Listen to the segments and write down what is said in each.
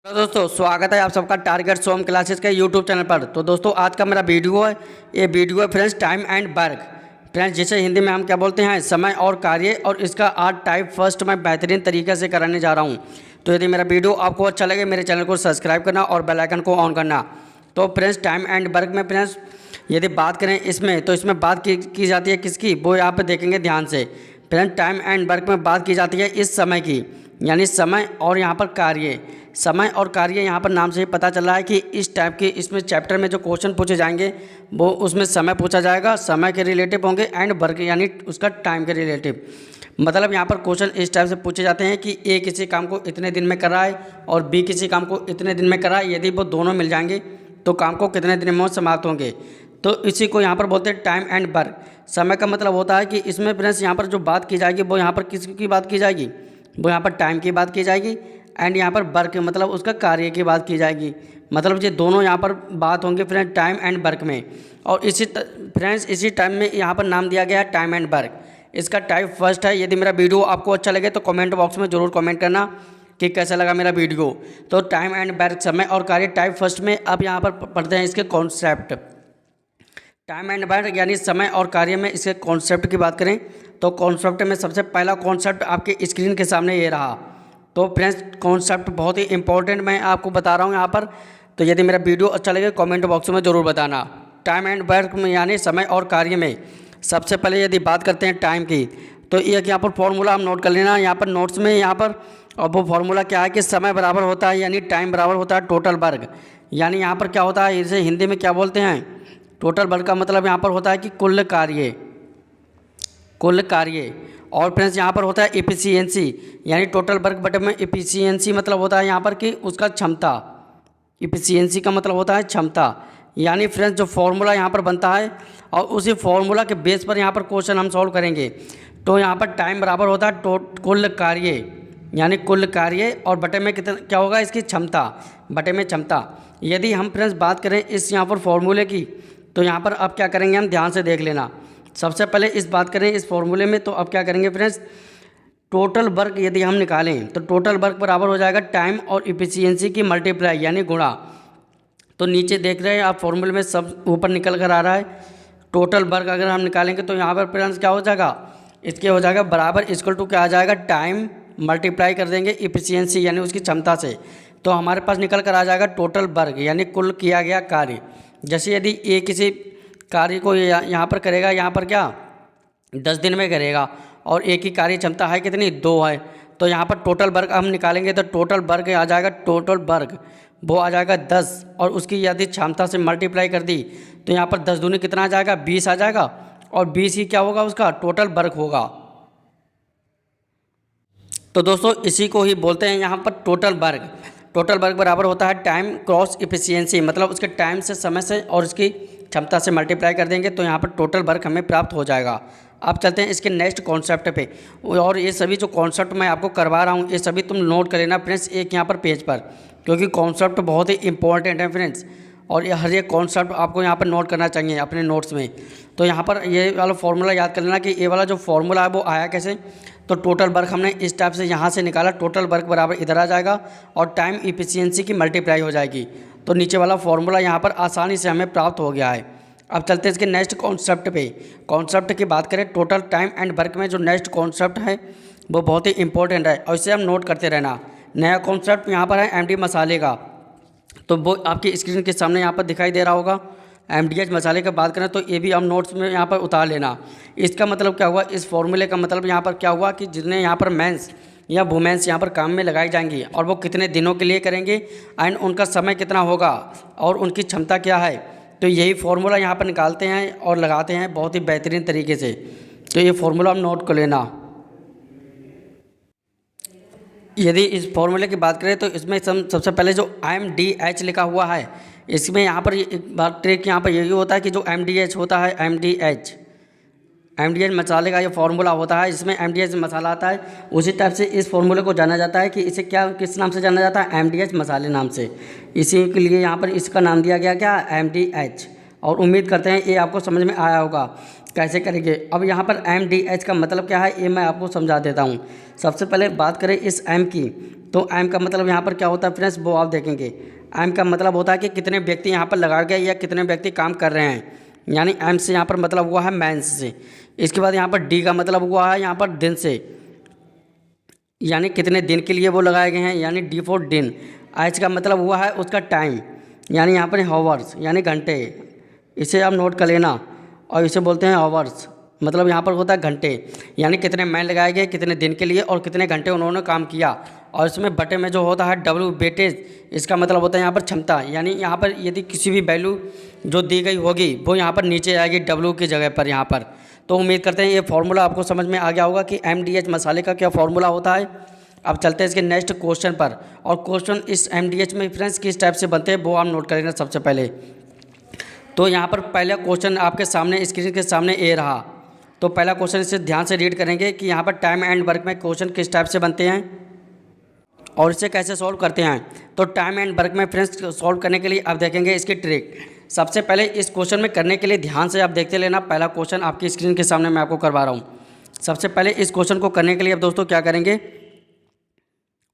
तो दोस्तों स्वागत है आप सबका टारगेट सोम क्लासेस के यूट्यूब चैनल पर। तो दोस्तों आज का मेरा वीडियो है, ये वीडियो है friends time and work. Friends जिसे हिंदी में हम क्या बोलते हैं, समय और कार्य, और इसका आर्ट टाइप फर्स्ट मैं बेहतरीन तरीके से कराने जा रहा हूँ। तो यदि मेरा वीडियो आपको अच्छा लगे मेरे चैनल को सब्सक्राइब करना और बेल आइकन को ऑन करना। तो फ्रेंड्स टाइम एंड वर्क में फ्रेंड्स यदि बात करें इसमें, तो इसमें बात की जाती है किसकी, वो यहाँ पर देखेंगे ध्यान से। फ्रेंड्स टाइम एंड वर्क में बात की जाती है इस समय की, यानी समय और यहाँ पर कार्य। समय और कार्य यहाँ पर नाम से ही पता चल रहा है कि इस टाइप के इसमें चैप्टर में जो क्वेश्चन पूछे जाएंगे वो उसमें समय पूछा जाएगा, समय के रिलेटिव होंगे, एंड वर्क यानी उसका टाइम के रिलेटिव। मतलब यहाँ पर क्वेश्चन इस टाइप से पूछे जाते हैं कि ए किसी काम को इतने दिन में करा है और बी किसी काम को इतने दिन में करा है। यदि वो दोनों मिल जाएंगे तो काम को कितने दिन में समाप्त होंगे। तो इसी को यहाँ पर बोलते हैं टाइम एंड वर्क। समय का मतलब होता है कि इसमें फ्रेंड्स यहाँ पर जो बात की जाएगी वो यहाँ पर किसकी बात की जाएगी, वो यहाँ पर टाइम की बात की जाएगी, एंड यहाँ पर वर्क मतलब उसका कार्य की बात की जाएगी। मतलब ये दोनों यहाँ पर बात होंगे फ्रेंड टाइम एंड वर्क में। और इसी टाइम में यहाँ पर नाम दिया गया है टाइम एंड वर्क। इसका टाइप फर्स्ट है। यदि मेरा वीडियो आपको अच्छा लगे तो कमेंट बॉक्स में ज़रूर कमेंट करना कि कैसा लगा मेरा वीडियो। तो टाइम एंड वर्क, समय और कार्य टाइप फर्स्ट में अब यहाँ पर पढ़ते हैं इसके कॉन्सेप्ट। टाइम एंड वर्क यानी समय और कार्य में इसके कॉन्सेप्ट की बात करें तो कॉन्सेप्ट में सबसे पहला कॉन्सेप्ट आपके स्क्रीन के सामने ये रहा। तो फ्रेंड्स कॉन्सेप्ट बहुत ही इंपॉर्टेंट मैं आपको बता रहा हूँ यहाँ पर। तो यदि मेरा वीडियो अच्छा लगे कमेंट बॉक्स में ज़रूर बताना। टाइम एंड वर्क में यानी समय और कार्य में सबसे पहले यदि बात करते हैं टाइम की, तो एक यहाँ पर फॉर्मूला हम नोट कर लेना यहाँ पर नोट्स में यहाँ पर। और वो फार्मूला क्या है कि समय बराबर होता है यानी टाइम बराबर होता है टोटल वर्क। यानी यहाँ पर क्या होता है, इसे हिंदी में क्या बोलते हैं, टोटल वर्क का मतलब यहाँ पर होता है कि कुल कार्य। और फ्रेंड्स यहाँ पर होता है एफिशिएंसी, यानी टोटल वर्क बटे में एफिशिएंसी मतलब होता है यहाँ पर कि उसका क्षमता। एफिशिएंसी का मतलब होता है क्षमता। यानी फ्रेंड्स जो फॉर्मूला यहाँ पर बनता है और उसी फॉर्मूला के बेस पर यहाँ पर क्वेश्चन हम सॉल्व करेंगे। तो यहाँ पर टाइम बराबर होता है कुल कार्य, यानी कुल कार्य, और बटे में कितना क्या होगा, इसकी क्षमता, बटे में क्षमता। यदि हम फ्रेंड्स बात करें इस यहाँ पर फॉर्मूले की, तो यहाँ पर अब क्या करेंगे हम ध्यान से देख लेना। सबसे पहले इस बात करें इस फॉर्मूले में, तो अब क्या करेंगे फ्रेंड्स, टोटल वर्क यदि हम निकालें तो टोटल वर्क बराबर हो जाएगा टाइम और इफिशियंसी की मल्टीप्लाई यानी गुणा। तो नीचे देख रहे हैं आप फॉर्मूले में सब ऊपर निकल कर आ रहा है। टोटल वर्क अगर हम निकालेंगे तो यहाँ पर फ्रेंड्स क्या हो जाएगा, इसके हो जाएगा बराबर इक्वल टू क्या आ जाएगा, टाइम मल्टीप्लाई कर देंगे इफिशियंसी यानी उसकी क्षमता से। तो हमारे पास निकल कर आ जाएगा टोटल वर्क यानी कुल किया गया कार्य। जैसे यदि ए किसी कार्य को यहाँ पर करेगा, यहाँ पर क्या 10 दिन में करेगा, और एक ही कार्य क्षमता है कितनी, 2 है। तो यहाँ पर टोटल वर्क हम निकालेंगे तो टोटल वर्क आ जाएगा, टोटल वर्क वो आ जाएगा 10, और उसकी यदि क्षमता से मल्टीप्लाई कर दी तो यहाँ पर 10 दूनी कितना आ जाएगा, 20 आ जाएगा, और 20 ही क्या होगा, उसका टोटल वर्क होगा। तो दोस्तों इसी को ही बोलते हैं यहाँ पर टोटल वर्क। टोटल वर्क बराबर होता है टाइम क्रॉस इफिशियंसी, मतलब उसके टाइम से, समय से और उसकी क्षमता से मल्टीप्लाई कर देंगे तो यहाँ पर टोटल वर्क हमें प्राप्त हो जाएगा। अब चलते हैं इसके नेक्स्ट कॉन्सेप्ट पे। और ये सभी जो कॉन्सेप्ट मैं आपको करवा रहा हूँ ये सभी तुम नोट कर लेना फ्रेंड्स एक यहाँ पर पेज पर, क्योंकि कॉन्सेप्ट बहुत ही इंपॉर्टेंट है फ्रेंड्स, और ये हर एक कॉन्सेप्ट आपको यहाँ पर नोट करना चाहिए अपने नोट्स में। तो यहाँ पर ये वाला फॉर्मूला याद कर लेना कि ये वाला जो फॉर्मूला है वो आया कैसे। तो टोटल वर्क हमने इस टाइप से यहाँ से निकाला, टोटल वर्क बराबर इधर आ जाएगा और टाइम इफिशियंसी की मल्टीप्लाई हो जाएगी। तो नीचे वाला फॉर्मूला यहाँ पर आसानी से हमें प्राप्त हो गया है। अब चलते हैं इसके नेक्स्ट कॉन्सेप्ट पे। कॉन्सेप्ट की बात करें टोटल टाइम एंड वर्क में जो नेक्स्ट कॉन्सेप्ट है वो बहुत ही इंपॉर्टेंट है और इसे हम नोट करते रहना। नया कॉन्सेप्ट यहाँ पर है एमडी मसाले का, तो वो आपकी स्क्रीन के सामने यहाँ पर दिखाई दे रहा होगा। एमडीएच मसाले की बात करें तो ये भी हम नोट्स में यहाँ पर उतार लेना। इसका मतलब क्या हुआ, इस फॉर्मूले का मतलब यहाँ पर क्या हुआ कि जितने यहाँ पर मेंस या वुमेंस यहाँ पर काम में लगाई जाएंगी और वो कितने दिनों के लिए करेंगे एंड उनका समय कितना होगा और उनकी क्षमता क्या है। तो यही फार्मूला यहाँ पर निकालते हैं और लगाते हैं बहुत ही बेहतरीन तरीके से। तो ये फार्मूला हम नोट कर लेना। यदि इस फॉर्मूले की बात करें तो इसमें सबसे पहले जो MDH लिखा हुआ है, इसमें यहाँ पर एक बात ट्रिक यहाँ पर यही होता है कि जो MDH होता है, MDH मसाले का ये फार्मूला होता है, इसमें MDH मसाला आता है। उसी टाइप से इस फार्मूले को जाना जाता है कि इसे क्या किस नाम से जाना जाता है, MDH मसाले नाम से। इसी के लिए यहाँ पर इसका नाम दिया गया क्या, MDH। और उम्मीद करते हैं ये आपको समझ में आया होगा। कैसे करेंगे। अब यहाँ पर MDH का मतलब क्या है ये मैं आपको समझा देता हूँ। सबसे पहले बात करें इस M की, तो M का मतलब यहाँ पर क्या होता है फ्रेंड्स, वो आप देखेंगे। M का मतलब होता है कि कितने व्यक्ति यहाँ पर लगा गए या कितने व्यक्ति काम कर रहे हैं, यानी M से यहाँ पर मतलब हुआ है मैंस से। इसके बाद यहाँ पर D का मतलब हुआ है यहाँ पर दिन से, यानी कितने दिन के लिए वो लगाए गए हैं, यानी D फॉर दिन। H का मतलब हुआ है उसका टाइम, यानी यहाँ पर हावर्स यानी घंटे, इसे आप नोट कर लेना। और इसे बोलते हैं आवर्स, मतलब यहाँ पर होता है घंटे, यानी कितने मैन लगाए गए कितने दिन के लिए और कितने घंटे उन्होंने काम किया। और इसमें बटे में जो होता है W वेटेज, इसका मतलब होता है यहाँ पर क्षमता, यानी यहाँ पर यदि किसी भी वैल्यू जो दी गई होगी वो यहाँ पर नीचे आएगी W की जगह पर यहाँ पर। तो उम्मीद करते हैं ये फार्मूला आपको समझ में आ गया होगा कि MDH मसाले का क्या फार्मूला होता है। अब चलते हैं इसके नेक्स्ट क्वेश्चन पर, और क्वेश्चन इस MDH में फ्रेंड्स किस टाइप से बनते हैं वो आप नोट करेंगे। सबसे पहले तो यहाँ पर पहला क्वेश्चन आपके सामने स्क्रीन के सामने ए रहा, तो पहला क्वेश्चन इसे ध्यान से रीड करेंगे कि यहाँ पर टाइम एंड वर्क में क्वेश्चन किस टाइप से बनते हैं और इसे कैसे सॉल्व करते हैं। तो टाइम एंड वर्क में फ्रेंड्स सॉल्व करने के लिए आप देखेंगे इसकी ट्रिक। सबसे पहले इस क्वेश्चन में करने के लिए ध्यान से आप देखते लेना, पहला क्वेश्चन आपकी स्क्रीन के सामने मैं आपको करवा रहा हूँ। सबसे पहले इस क्वेश्चन को करने के लिए अब दोस्तों क्या करेंगे,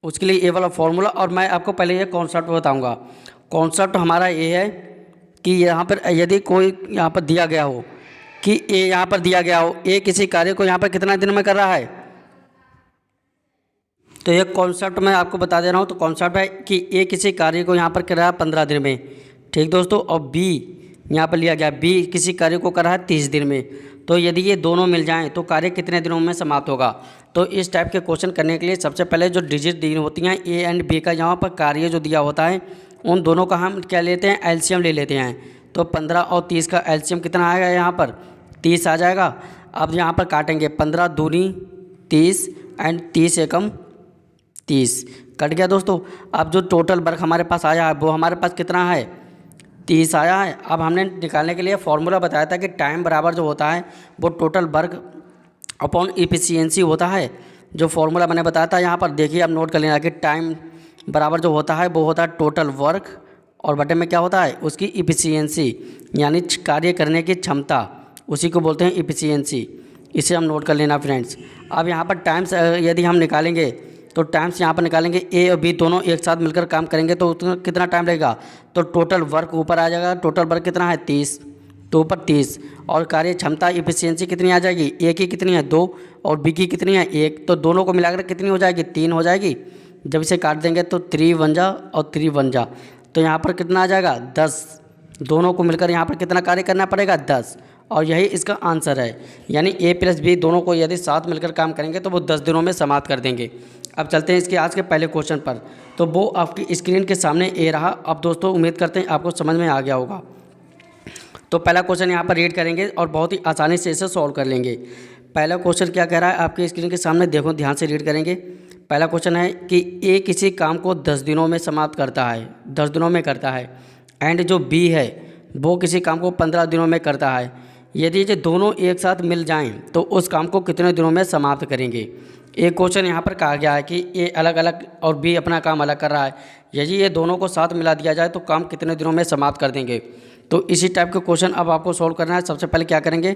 उसके लिए ये वाला फॉर्मूला, और मैं आपको पहले ये कॉन्सेप्ट बताऊँगा। कॉन्सेप्ट हमारा ये है कि यहाँ पर यदि कोई यहाँ पर दिया गया हो कि ए यहाँ पर दिया गया हो, ए किसी कार्य को यहाँ पर कितना दिन में कर रहा है, तो ये कॉन्सेप्ट मैं आपको बता दे रहा हूँ। तो कॉन्सेप्ट है कि ए किसी कार्य को यहाँ पर कर रहा है 15 दिन में, ठीक दोस्तों, और बी यहाँ पर लिया गया, बी किसी कार्य को कर रहा है 30 दिन में। तो यदि ये दोनों मिल जाएँ तो कार्य कितने दिनों में समाप्त होगा। तो इस टाइप के क्वेश्चन करने के लिए सबसे पहले जो डिजिट दी होती हैं ए एंड बी का, यहाँ पर कार्य जो दिया होता है उन दोनों का हम क्या लेते हैं, एलसीएम ले लेते हैं। तो 15 और 30 का एलसीएम कितना आएगा, यहाँ पर 30 आ जाएगा। अब यहाँ पर काटेंगे 15 दूनी 30 एंड 30 एकम 30, कट गया दोस्तों। अब जो टोटल वर्क हमारे पास आया है वो हमारे पास कितना है, 30 आया है। अब हमने निकालने के लिए फॉर्मूला बताया था कि टाइम बराबर जो होता है वो टोटल वर्क अपॉन इफिशियंसी होता है। जो फॉर्मूला मैंने बताया था यहाँ पर देखिए, अब नोट कर लेना कि टाइम बराबर जो होता है वो होता है टोटल वर्क, और बटे में क्या होता है उसकी इफिशियंसी, यानी कार्य करने की क्षमता, उसी को बोलते हैं इफिशियंसी। इसे हम नोट कर लेना फ्रेंड्स। अब यहाँ पर टाइम्स यदि हम निकालेंगे तो टाइम्स यहाँ पर निकालेंगे, ए और बी दोनों एक साथ मिलकर काम करेंगे तो कितना टाइम लगेगा, तो टोटल वर्क ऊपर आ जाएगा। टोटल वर्क कितना है 30, तो ऊपर 30, और कार्य क्षमता इफिशियंसी कितनी आ जाएगी, ए की कितनी है 2 और बी की कितनी है 1, तो दोनों को मिलाकर कितनी हो जाएगी 3 हो जाएगी। जब इसे काट देंगे तो 3 1 जा और 3 1 जा, तो यहाँ पर कितना आ जाएगा 10। दोनों को मिलकर यहाँ पर कितना कार्य करना पड़ेगा 10, और यही इसका आंसर है। यानी ए प्लस बी दोनों को यदि साथ मिलकर काम करेंगे तो वो 10 दिनों में समाप्त कर देंगे। अब चलते हैं इसके आज के पहले क्वेश्चन पर, तो वो आपकी स्क्रीन के सामने ए रहा। अब दोस्तों उम्मीद करते हैं आपको समझ में आ गया होगा। तो पहला क्वेश्चन यहाँ पर रीड करेंगे और बहुत ही आसानी से इसे सॉल्व कर लेंगे। पहला क्वेश्चन क्या कह रहा है आपकी स्क्रीन के सामने, देखो ध्यान से रीड करेंगे। पहला क्वेश्चन है कि ए किसी काम को 10 दिनों में समाप्त करता है, 10 दिनों में करता है, एंड जो बी है वो किसी काम को 15 दिनों में करता है। यदि ये दोनों एक साथ मिल जाएं तो उस काम को कितने दिनों में समाप्त करेंगे। एक क्वेश्चन यहाँ पर कहा गया है कि ए अलग अलग और बी अपना काम अलग कर रहा है, यदि ये दोनों को साथ मिला दिया जाए तो काम कितने दिनों में समाप्त कर देंगे। तो इसी टाइप के क्वेश्चन अब आपको सॉल्व करना है। सबसे पहले क्या करेंगे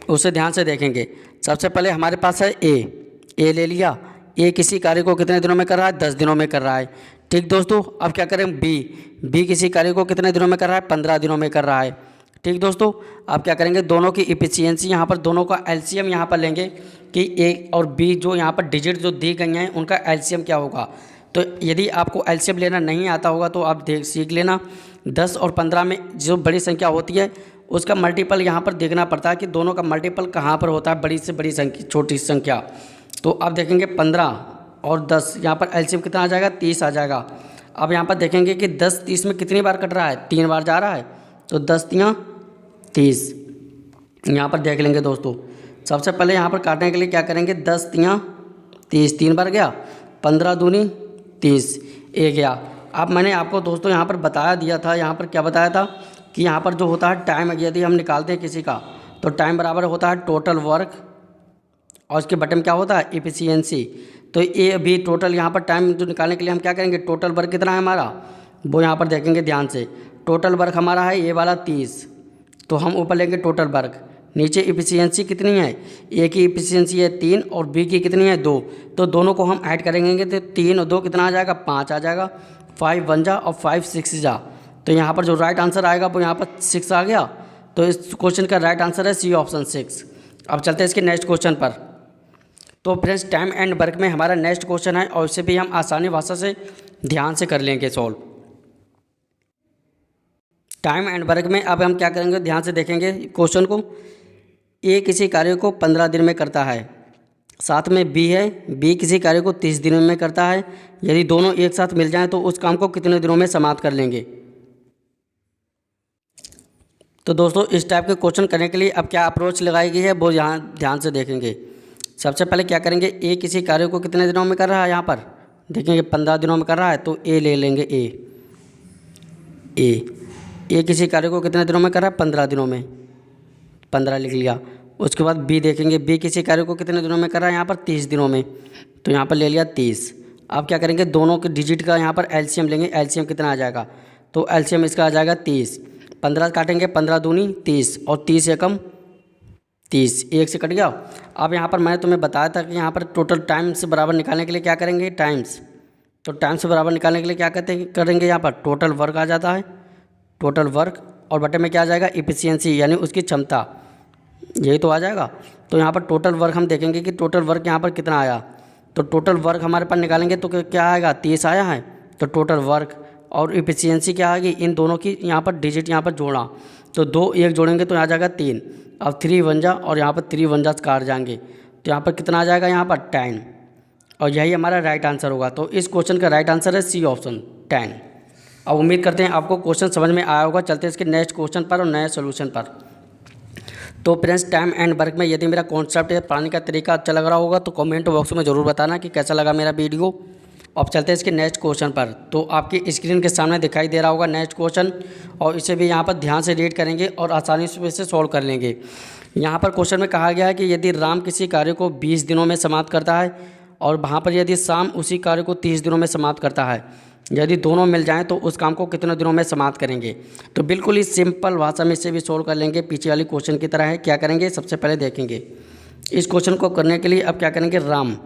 उसे ध्यान से देखेंगे। सबसे पहले हमारे पास है ए ले लिया, ए किसी कार्य को कितने दिनों में कर रहा है 10 दिनों में कर रहा है, ठीक दोस्तों। अब क्या करें बी किसी कार्य को कितने दिनों में कर रहा है 15 दिनों में कर रहा है, ठीक दोस्तों। अब क्या करेंगे दोनों की इफिशियंसी, यहाँ पर दोनों का एलसीएम यहाँ पर लेंगे कि ए और बी जो यहाँ पर डिजिट जो दी गई हैं उनका एलसीएम क्या होगा। तो यदि आपको एलसीएम लेना नहीं आता होगा तो आप सीख लेना। 10 और 15 में जो बड़ी संख्या होती है उसका मल्टीपल यहाँ पर देखना पड़ता है कि दोनों का मल्टीपल कहाँ पर होता है, बड़ी से बड़ी संख्या छोटी संख्या। तो आप देखेंगे 15 और 10, यहाँ पर एलसीएम कितना आ जाएगा 30 आ जाएगा। अब यहाँ पर देखेंगे कि 10 30 में कितनी बार कट रहा है, 3 बार जा रहा है, तो 10 3 30 यहाँ पर देख लेंगे दोस्तों। सबसे पहले यहाँ पर काटने के लिए क्या करेंगे 10 3 30, 3 बार गया, 15 दूनी 30 ए गया। अब मैंने आपको दोस्तों यहाँ पर बताया दिया था, यहाँ पर क्या बताया था कि यहाँ पर जो होता है टाइम, यदि हम निकालते हैं किसी का तो टाइम बराबर होता है टोटल वर्क और उसके बटन क्या होता है इफिशियंसी। तो ए बी टोटल यहाँ पर टाइम जो निकालने के लिए हम क्या करेंगे, टोटल वर्क कितना है हमारा वो यहाँ पर देखेंगे ध्यान से। टोटल वर्क हमारा है ये वाला 30, तो हम ऊपर लेंगे टोटल वर्क, नीचे इफिशियंसी कितनी है, ए की इफिशियंसी है 3 और बी की कितनी है 2, तो दोनों को हम ऐड करेंगे तो 3 और 2 कितना आ जाएगा 5 आ जाएगा, 5 1 जा और 5 6 जा। तो यहाँ पर जो राइट आंसर आएगा वो यहाँ पर 6 आ गया। तो इस क्वेश्चन का राइट आंसर है सी ऑप्शन 6। अब चलते हैं इसके नेक्स्ट क्वेश्चन पर। तो फ्रेंड्स टाइम एंड वर्क में हमारा नेक्स्ट क्वेश्चन है और इसे भी हम आसानी भाषा से ध्यान से कर लेंगे सॉल्व। टाइम एंड वर्क में अब हम क्या करेंगे, ध्यान से देखेंगे क्वेश्चन को। ए किसी कार्य को 15 दिन में करता है, साथ में बी है, बी किसी कार्य को 30 दिनों में करता है। यदि दोनों एक साथ मिल जाएं तो उस काम को कितने दिनों में समाप्त कर लेंगे। तो दोस्तों इस टाइप के क्वेश्चन करने के लिए अब क्या अप्रोच लगाई गई है वो यहाँ ध्यान से देखेंगे। सबसे पहले क्या करेंगे, ए किसी कार्य को कितने दिनों में कर रहा है, यहाँ पर देखेंगे 15 दिनों में कर रहा है तो ए ले लेंगे। ए किसी कार्य को कितने दिनों में कर रहा है 15 दिनों में, 15 लिख लिया। उसके बाद बी देखेंगे, बी किसी कार्य को कितने दिनों में कर रहा है यहाँ पर 30 दिनों में, तो यहाँ पर ले लिया 30। अब क्या करेंगे, दोनों के डिजिट का यहाँ पर एलसीएम लेंगे। एलसीएम कितना आ जाएगा, तो एलसीएम इसका आ जाएगा 30। 15 काटेंगे, 15 दूनी 30 और 30 एकम 30, एक से कट गया। अब यहाँ पर मैंने तुम्हें बताया था कि यहाँ पर टोटल टाइम से बराबर निकालने के लिए क्या करेंगे, टाइम्स। तो टाइम से बराबर निकालने के लिए क्या करेंगे, यहाँ पर टोटल वर्क आ जाता है, टोटल वर्क, और बटे में क्या आ जाएगा इफिशियंसी यानी उसकी क्षमता, यही तो आ जाएगा। तो यहाँ पर टोटल वर्क हम देखेंगे कि टोटल वर्क यहाँ पर कितना आया। तो टोटल वर्क हमारे पास निकालेंगे तो क्या आएगा 30 आया है। तो टोटल वर्क और इफिशियंसी क्या आएगी, इन दोनों की यहाँ पर डिजिट यहाँ पर जोड़ा, तो 2 1 जोड़ेंगे तो आ जाएगा 3। अब 3 1 जा और यहाँ पर 3 1 जा काट जाएंगे तो यहाँ पर कितना आ जाएगा यहाँ पर 10, और यही हमारा राइट आंसर होगा। तो इस क्वेश्चन का राइट आंसर है सी ऑप्शन 10। अब उम्मीद करते हैं आपको क्वेश्चन समझ में आया होगा। चलते हैं इसके नेक्स्ट क्वेश्चन पर और नए सोल्यूशन पर। तो फ्रेंड्स टाइम एंड वर्क में यदि मेरा कॉन्सेप्ट या पढ़ाने का तरीका अच्छा लग रहा होगा तो कमेंट बॉक्स में ज़रूर बताना कि कैसा लगा मेरा वीडियो। अब चलते हैं इसके नेक्स्ट क्वेश्चन पर। तो आपकी स्क्रीन के सामने दिखाई दे रहा होगा नेक्स्ट क्वेश्चन, और इसे भी यहाँ पर ध्यान से रीड करेंगे और आसानी से इसे सॉल्व कर लेंगे। यहाँ पर क्वेश्चन में कहा गया है कि यदि राम किसी कार्य को 20 दिनों में समाप्त करता है और वहाँ पर यदि शाम उसी कार्य को 30 दिनों में समाप्त करता है, यदि दोनों मिल जाएं तो उस काम को कितने दिनों में समाप्त करेंगे। तो बिल्कुल ही सिंपल भाषा में इसे भी सोल्व कर लेंगे, पीछे वाली क्वेश्चन की तरह है। क्या करेंगे, सबसे पहले देखेंगे इस क्वेश्चन को करने के लिए अब क्या करेंगे, राम,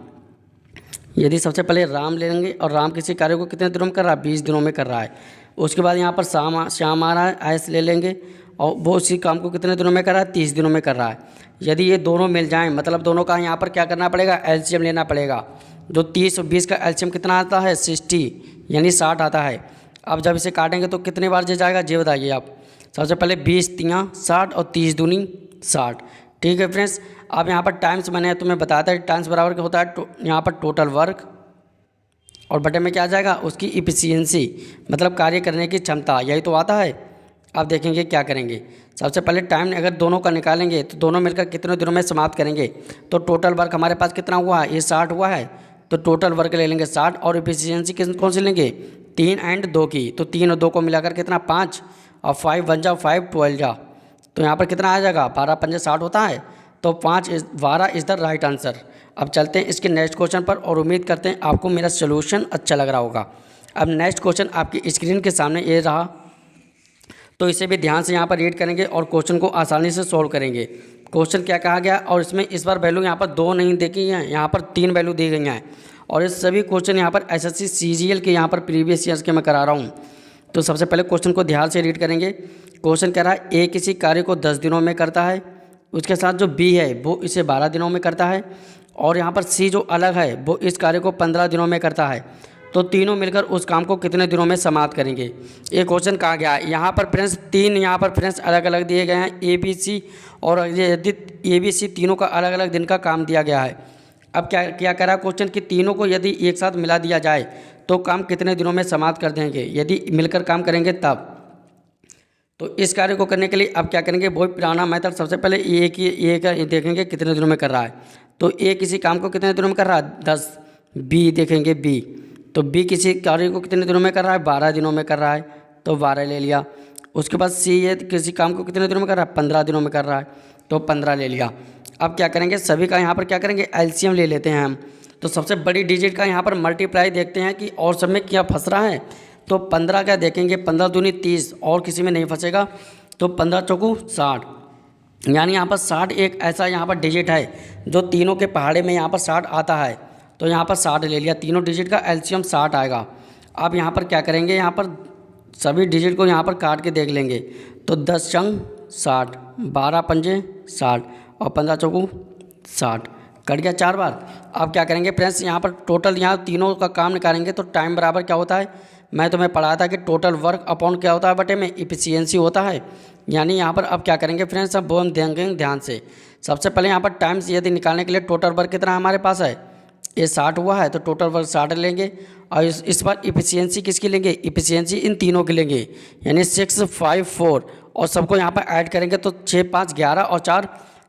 यदि सबसे पहले राम ले लेंगे और राम किसी कार्य को कितने दिनों में कर रहा है 20 दिनों में कर रहा है। उसके बाद यहाँ पर श्याम आ रहा है, ऐस ले लेंगे और वो उसी काम को कितने दिनों में कर रहा है 30 दिनों में कर रहा है। यदि ये दोनों मिल जाएं मतलब दोनों का यहाँ पर क्या करना पड़ेगा, एलसीएम लेना पड़ेगा। जो 30 और 20 का एलसीएम कितना आता है 60 यानी 60 आता है। अब जब इसे काटेंगे तो कितने बार जाएगा ये बताइए आप। सबसे पहले 20 तियाँ 60 और 30 दूनी 60। ठीक है फ्रेंड्स, अब यहाँ पर टाइम्स मैंने तुम्हें बताया था टाइम्स बराबर क्या होता है, यहाँ पर टोटल वर्क और बटे में क्या आ जाएगा उसकी इफिशियंसी मतलब कार्य करने की क्षमता, यही तो आता है। अब देखेंगे क्या करेंगे। सबसे पहले टाइम अगर दोनों का निकालेंगे तो दोनों मिलकर कितने दिनों में समाप्त करेंगे। तो टोटल वर्क हमारे पास कितना हुआ है, ये 60 हुआ है, तो टोटल वर्क ले लेंगे 60 और इफिशियंसी कौन सी लेंगे 3 एंड 2 की। तो 3 और 2 को मिलाकर कितना 5 और 5 1 जा 5 12 जा, तो यहाँ पर कितना आ जाएगा 12 5 60 होता है। तो 12 इज़ द राइट आंसर। अब चलते हैं इसके नेक्स्ट क्वेश्चन पर और उम्मीद करते हैं आपको मेरा सोल्यूशन अच्छा लग रहा होगा। अब नेक्स्ट क्वेश्चन आपकी स्क्रीन के सामने ये रहा, तो इसे भी ध्यान से यहाँ पर रीड करेंगे और क्वेश्चन को आसानी से सॉल्व करेंगे। क्वेश्चन क्या कहा गया और इसमें इस बार वैल्यू यहाँ पर 2 नहीं देखी है, यहाँ पर 3 वैल्यू दी गई हैं और इस सभी क्वेश्चन यहाँ पर एसएससी सीजीएल के यहाँ पर प्रीवियस ईयर्स के मैं करा रहा हूँ। तो सबसे पहले क्वेश्चन को ध्यान से रीड करेंगे। क्वेश्चन कह रहा है ए किसी कार्य को 10 दिनों में करता है, उसके साथ जो बी है वो इसे 12 दिनों में करता है, और यहाँ पर सी जो अलग है वो इस कार्य को 15 दिनों में करता है। तो तीनों मिलकर उस काम को कितने दिनों में समाप्त करेंगे। ये क्वेश्चन कहा गया है। यहाँ पर फ्रेंड्स 3 यहाँ पर फ्रेंड्स अलग अलग दिए गए हैं, ए बी सी, और यदि ए बी सी तीनों का अलग अलग दिन का काम दिया गया है। अब क्या क्या कह रहा है क्वेश्चन कि तीनों को यदि एक साथ मिला दिया जाए तो काम कितने दिनों में समाप्त कर देंगे, यदि मिलकर काम करेंगे तब। तो इस कार्य को करने के लिए अब क्या करेंगे, बहुत पुराना मेथड। सबसे पहले ए का देखेंगे कितने दिनों में कर रहा है। तो ए किसी काम को कितने दिनों में कर रहा है 10। बी देखेंगे बी, तो बी किसी कार्य को कितने दिनों में कर रहा है 12 दिनों में कर रहा है, तो 12 ले लिया। उसके बाद सी ये किसी काम को कितने दिनों में कर रहा है 15 दिनों में कर रहा है, तो 15 ले लिया। अब क्या करेंगे, सभी का यहाँ पर क्या करेंगे एलसीएम ले लेते हैं हम। तो सबसे बड़ी डिजिट का यहाँ पर मल्टीप्लाई देखते हैं कि और सब में क्या फंस रहा है। तो 15 क्या देखेंगे, 15 दूनी 30, और किसी में नहीं फंसेगा। तो 15 चौकू 60, यानी यहाँ पर 60 एक ऐसा यहाँ पर डिजिट है जो तीनों के पहाड़े में यहाँ पर 60 आता है। तो यहाँ पर 60 ले लिया, तीनों डिजिट का एलसीएम 60 आएगा। अब यहाँ पर क्या करेंगे, यहाँ पर सभी डिजिट को यहाँ पर काट के देख लेंगे। तो 10 चंग 60, 12 पंजे 60 और 15 चौकू 60, कट गया 4 बार। अब क्या करेंगे फ्रेंड्स, यहाँ पर टोटल यहाँ तीनों का काम निकालेंगे तो टाइम बराबर क्या होता है, मैं तुम्हें पढ़ाया था कि टोटल वर्क अपॉन क्या होता है बटे में इफिशियंसी होता है। यानी यहाँ पर अब क्या करेंगे फ्रेंड्स, अब वो हम देंगे ध्यान से। सबसे पहले यहाँ पर टाइम्स यदि निकालने के लिए टोटल वर्क कितना हमारे पास है, ये 60 हुआ है तो टोटल वर्क 60 लेंगे। और इस बार इफिशियंसी किसकी लेंगे, इफिशियंसी इन तीनों की लेंगे, यानी 6, 5, 4 और सबको यहाँ पर ऐड करेंगे तो 6, 5, 11 और 4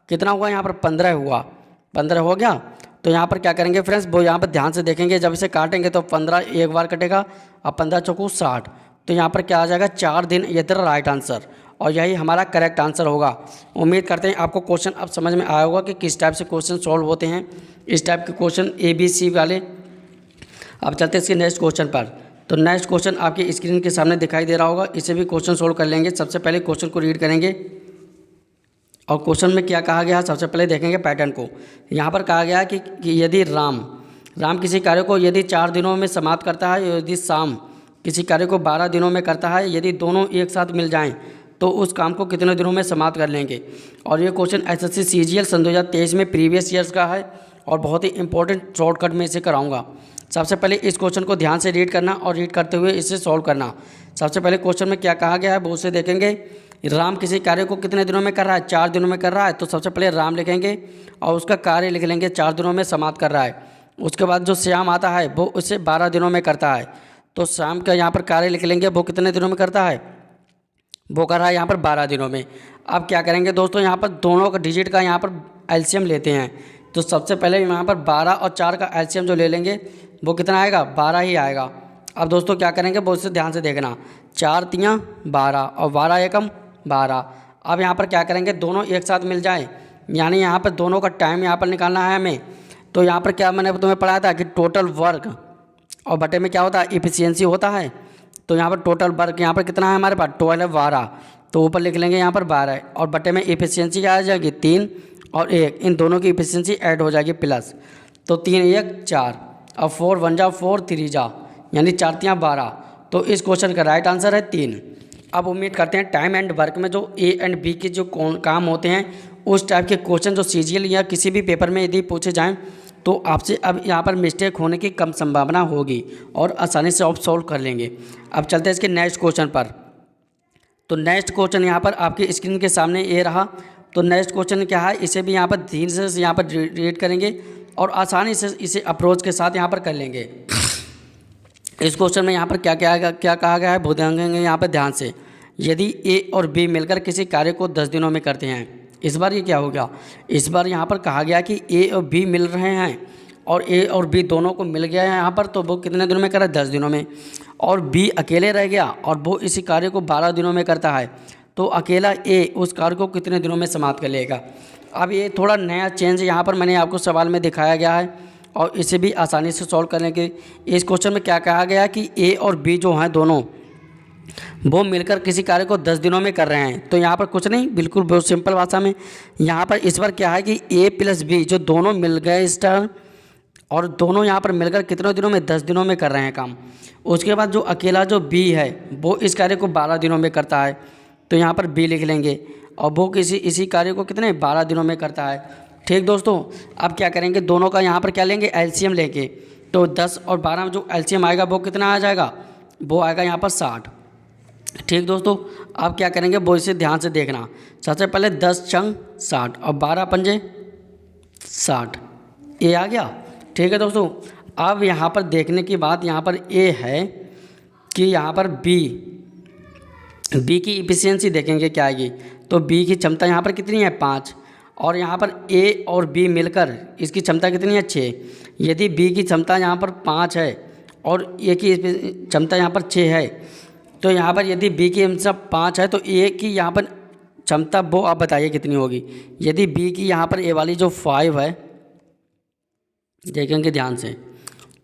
कितना हुआ, यहाँ पर 15 हुआ, 15 हो गया। तो यहाँ पर क्या करेंगे फ्रेंड्स, वो यहाँ पर ध्यान से देखेंगे, जब इसे काटेंगे तो 15 एक बार कटेगा और 15 चौकू 60, तो यहाँ पर क्या आ जाएगा 4 दिन, ये तेरा राइट आंसर और यही हमारा करेक्ट आंसर होगा। उम्मीद करते हैं आपको क्वेश्चन अब समझ में आया होगा कि किस टाइप से क्वेश्चन सॉल्व होते हैं, इस टाइप के क्वेश्चन ABC वाले। अब चलते हैं इसके नेक्स्ट क्वेश्चन पर। तो नेक्स्ट क्वेश्चन आपकी स्क्रीन के सामने दिखाई दे रहा होगा, इसे भी क्वेश्चन सोल्व कर लेंगे। सबसे पहले क्वेश्चन को रीड करेंगे और क्वेश्चन में क्या कहा गया है सबसे पहले देखेंगे पैटर्न को। यहाँ पर कहा गया है कि यदि राम किसी कार्य को यदि 4 दिनों में समाप्त करता है, यदि श्याम किसी कार्य को 12 दिनों में करता है, यदि दोनों एक साथ मिल जाएं तो उस काम को कितने दिनों में समाप्त कर लेंगे। और ये क्वेश्चन SSC CGL सन 2023 में प्रीवियस ईयर्स का है और बहुत ही इंपॉर्टेंट शॉर्टकट में इसे कराऊंगा। सबसे पहले इस क्वेश्चन को ध्यान से रीड करना और रीड करते हुए इसे सॉल्व करना। सबसे पहले क्वेश्चन में क्या कहा गया है वो उसे देखेंगे। राम किसी कार्य को कितने दिनों में कर रहा है, 4 दिनों में कर रहा है, तो सबसे पहले राम लिखेंगे और उसका कार्य लिख लेंगे 4 दिनों में समाप्त कर रहा है। उसके बाद जो श्याम आता है वो उसे 12 दिनों में करता है, तो श्याम का यहाँ पर कार्य लिख लेंगे, वो कितने दिनों में करता है, वो कर रहा है यहाँ पर 12 दिनों में। अब क्या करेंगे दोस्तों, यहाँ पर दोनों का डिजिट का यहाँ पर एलसीएम लेते हैं। तो सबसे पहले यहाँ पर 12 और 4 का एलसीएम जो ले लेंगे वो कितना आएगा, 12 ही आएगा। अब दोस्तों क्या करेंगे वो इससे ध्यान से देखना, 4 तियाँ 12 और 12 एकम 12। अब यहाँ पर क्या करेंगे, दोनों एक साथ मिल जाए, यानी यहाँ पर दोनों का टाइम यहाँ पर निकालना है हमें। तो यहाँ पर क्या मैंने तुम्हें पढ़ाया था कि टोटल वर्क और बटे में क्या होता है, इफिशियंसी होता है। तो यहाँ पर टोटल वर्क यहाँ पर कितना है हमारे पास, 12 12, तो ऊपर लिख लेंगे यहाँ पर 12 और बटे में इफिशियंसी क्या आ जाएगी, 3 और 1, इन दोनों की इफिशियंसी ऐड हो जाएगी प्लस। तो 3 1 4 और 4 1 जा 4 3 जा, यानी 4 तियाँ 12। तो इस क्वेश्चन का राइट आंसर है 3। अब उम्मीद करते हैं टाइम एंड वर्क में जो A एंड B के जो काम होते हैं उस टाइप के क्वेश्चन जो CGL या किसी भी पेपर में यदि पूछे जाएं तो आपसे अब यहाँ पर मिस्टेक होने की कम संभावना होगी और आसानी से आप सॉल्व कर लेंगे। अब चलते हैं इसके नेक्स्ट क्वेश्चन पर। तो नेक्स्ट क्वेश्चन यहाँ पर आपकी स्क्रीन के सामने ये रहा। तो नेक्स्ट क्वेश्चन क्या है, इसे भी यहाँ पर धीरे से यहाँ पर रीड करेंगे और आसानी से इसे अप्रोच के साथ यहाँ पर कर लेंगे। इस क्वेश्चन में यहाँ पर क्या कहा गया है वो देखेंगे यहाँ पर ध्यान से। यदि A और B मिलकर किसी कार्य को 10 दिनों में करते हैं, इस बार ये क्या हो गया, इस बार यहाँ पर कहा गया कि A और B मिल रहे हैं और A और B दोनों को मिल गया है यहाँ पर, तो वो कितने दिनों में कर रहा है, 10 दिनों में। और B अकेले रह गया और वो इसी कार्य को 12 दिनों में करता है, तो अकेला A उस कार्य को कितने दिनों में समाप्त कर लेगा। अब ये थोड़ा नया चेंज यहाँ पर मैंने आपको सवाल में दिखाया गया है और इसे भी आसानी से सॉल्व करने के। इस क्वेश्चन में क्या कहा गया कि A और B जो हैं दोनों वो मिलकर किसी कार्य को 10 दिनों में कर रहे हैं। तो यहाँ पर कुछ नहीं, बिल्कुल बहुत सिंपल भाषा में यहाँ पर इस बार क्या है कि A प्लस B जो दोनों मिल गए इस टर्म और दोनों यहाँ पर मिलकर कितने दिनों में, 10 दिनों में कर रहे हैं काम। उसके बाद जो अकेला जो B है वो इस कार्य को 12 दिनों में करता है, तो यहाँ पर B लिख लेंगे और वो इसी कार्य को कितने 12 दिनों में करता है। ठीक दोस्तों, अब क्या करेंगे, दोनों का यहाँ पर क्या लेंगे, एलसीएम लेंगे। तो 10 और 12 में जो एलसीएम आएगा वो कितना आ जाएगा, वो आएगा यहाँ पर 60। ठीक दोस्तों, अब क्या करेंगे वो इसे ध्यान से देखना। सबसे पहले 10 चंग 60 और 12 पंजे 60, ये आ गया। ठीक है दोस्तों, अब यहाँ पर देखने की बात यहाँ पर ये है कि यहाँ पर बी की इफिशियंसी देखेंगे क्या आएगी। तो बी की क्षमता यहाँ पर कितनी है, 5, और यहाँ पर ए और बी मिलकर इसकी क्षमता कितनी है, 6। यदि बी की क्षमता यहाँ पर 5 है और ए की क्षमता यहाँ पर 6 है, तो यहाँ पर यदि बी की क्षमता 5 है तो ए की यहाँ पर क्षमता वो आप बताइए कितनी होगी। यदि बी की यहाँ पर ए वाली जो 5 है, देखेंगे ध्यान से,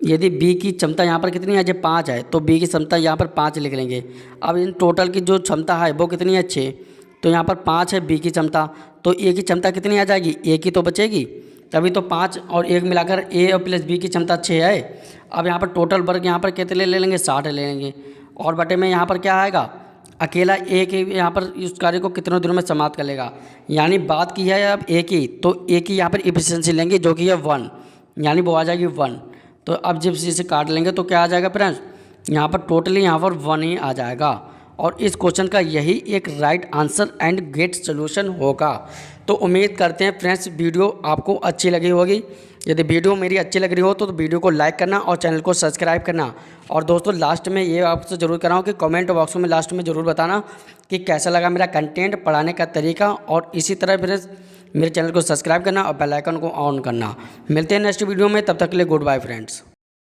यदि बी की क्षमता यहाँ पर कितनी है, जो 5 है, तो बी की क्षमता यहाँ पर 5 लिख लेंगे। अब इन टोटल की जो क्षमता है वो कितनी है, 6, तो यहाँ पर 5 है बी की क्षमता, तो ए की क्षमता कितनी आ जाएगी, ए की तो बचेगी, तभी तो 5 और 1 मिलाकर ए और प्लस बी की क्षमता 6 है। अब यहाँ पर टोटल वर्क यहाँ पर कितने ले लेंगे, 60 ले लेंगे, और बटे में यहाँ पर क्या आएगा, अकेला ए के यहाँ पर उस कार्य को कितने दिनों में समाप्त कर लेगा। यानी बात की है अब ए की, तो ए की यहाँ पर इफिशियंसी लेंगे जो कि है 1, यानी वो आ जाएगी 1। तो अब जब इसे काट लेंगे तो क्या आ जाएगा फ्रेंड्स, यहाँ पर टोटली यहाँ पर 1 ही आ जाएगा, और इस क्वेश्चन का यही एक right answer and get solution होगा। तो उम्मीद करते हैं फ्रेंड्स वीडियो आपको अच्छी लगी होगी। यदि वीडियो मेरी अच्छी लग रही हो तो वीडियो को लाइक करना और चैनल को सब्सक्राइब करना। और दोस्तों लास्ट में ये आपसे ज़रूर कराऊँ कि कमेंट बॉक्स में लास्ट में ज़रूर बताना कि कैसा लगा मेरा कंटेंट, पढ़ाने का तरीका, और इसी तरह फ्रेंड्स मेरे चैनल को सब्सक्राइब करना और बेल आइकन को ऑन करना। मिलते हैं नेक्स्ट वीडियो में, तब तक के लिए गुड बाय फ्रेंड्स।